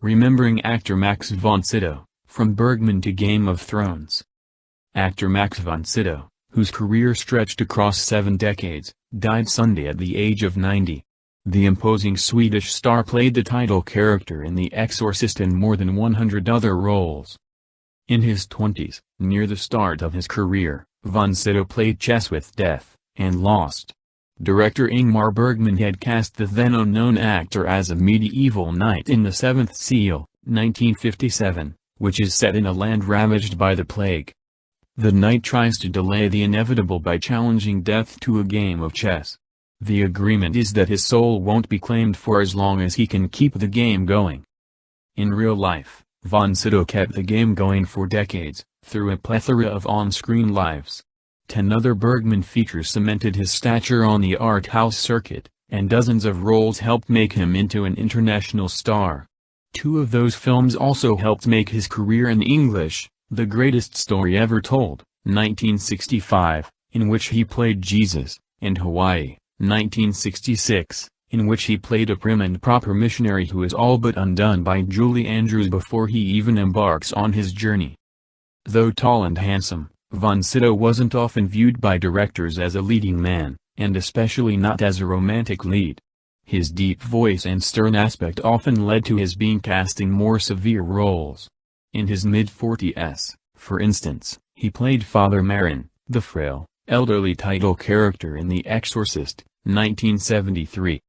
Remembering actor Max von Sydow, from Bergman to Game of Thrones. Actor Max von Sydow, whose career stretched across 7 decades, died Sunday at the age of 90. The imposing Swedish star played the title character in The Exorcist and more than 100 other roles. In his 20s, near the start of his career, von Sydow played chess with death, and lost. Director Ingmar Bergman had cast the then unknown actor as a medieval knight in The Seventh Seal, 1957, which is set in a land ravaged by the plague. The knight tries to delay the inevitable by challenging death to a game of chess. The agreement is that his soul won't be claimed for as long as he can keep the game going. In real life, von Sydow kept the game going for decades, through a plethora of on-screen lives. 10 other Bergman features cemented his stature on the art house circuit, and dozens of roles helped make him into an international star. 2 of those films also helped make his career in English: The Greatest Story Ever Told, 1965, in which he played Jesus, and Hawaii, 1966, in which he played a prim and proper missionary who is all but undone by Julie Andrews before he even embarks on his journey. Though tall and handsome, von Sydow wasn't often viewed by directors as a leading man, and especially not as a romantic lead. His deep voice and stern aspect often led to his being cast in more severe roles. In his mid-40s, for instance, he played Father Marin, the frail, elderly title character in The Exorcist, 1973.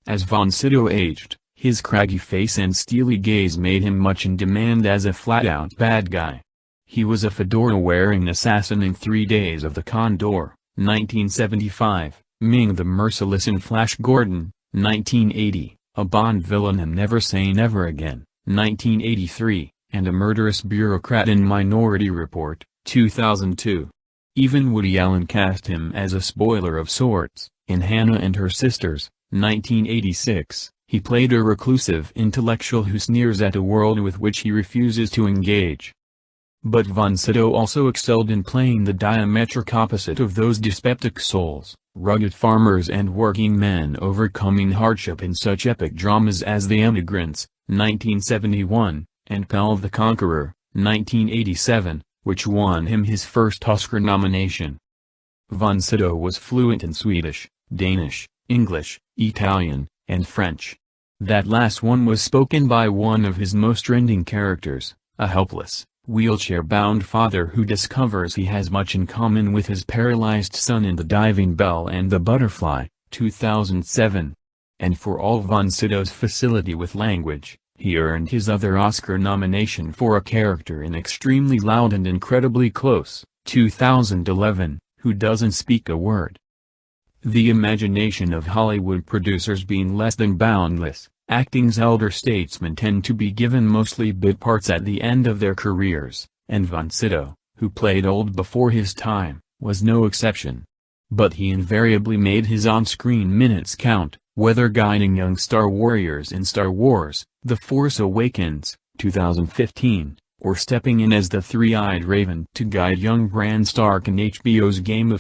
As von Sydow aged, his craggy face and steely gaze made him much in demand as a flat-out bad guy. He was a fedora-wearing assassin in 3 Days of the Condor, 1975, Ming the Merciless in Flash Gordon, 1980, a Bond villain in Never Say Never Again, 1983, and a murderous bureaucrat in Minority Report, 2002. Even Woody Allen cast him as a spoiler of sorts, in Hannah and Her Sisters, 1986. He played a reclusive intellectual who sneers at a world with which he refuses to engage. But von Sydow also excelled in playing the diametric opposite of those dyspeptic souls, rugged farmers and working men overcoming hardship in such epic dramas as The Emigrants, 1971, and Pal the Conqueror, 1987, which won him his first Oscar nomination. Von Sydow was fluent in Swedish, Danish, English, Italian, and French. That last one was spoken by one of his most trending characters, a helpless, wheelchair-bound father who discovers he has much in common with his paralyzed son in The Diving Bell and the Butterfly, 2007. And for all von Sydow's facility with language, he earned his other Oscar nomination for a character in Extremely Loud and Incredibly Close, 2011, who doesn't speak a word. The imagination of Hollywood producers being less than boundless, acting's elder statesmen tend to be given mostly bit parts at the end of their careers, and von Sydow, who played old before his time, was no exception. But he invariably made his on-screen minutes count, whether guiding young Star Warriors in Star Wars: The Force Awakens, 2015, or stepping in as the Three-Eyed Raven to guide young Bran Stark in HBO's Game of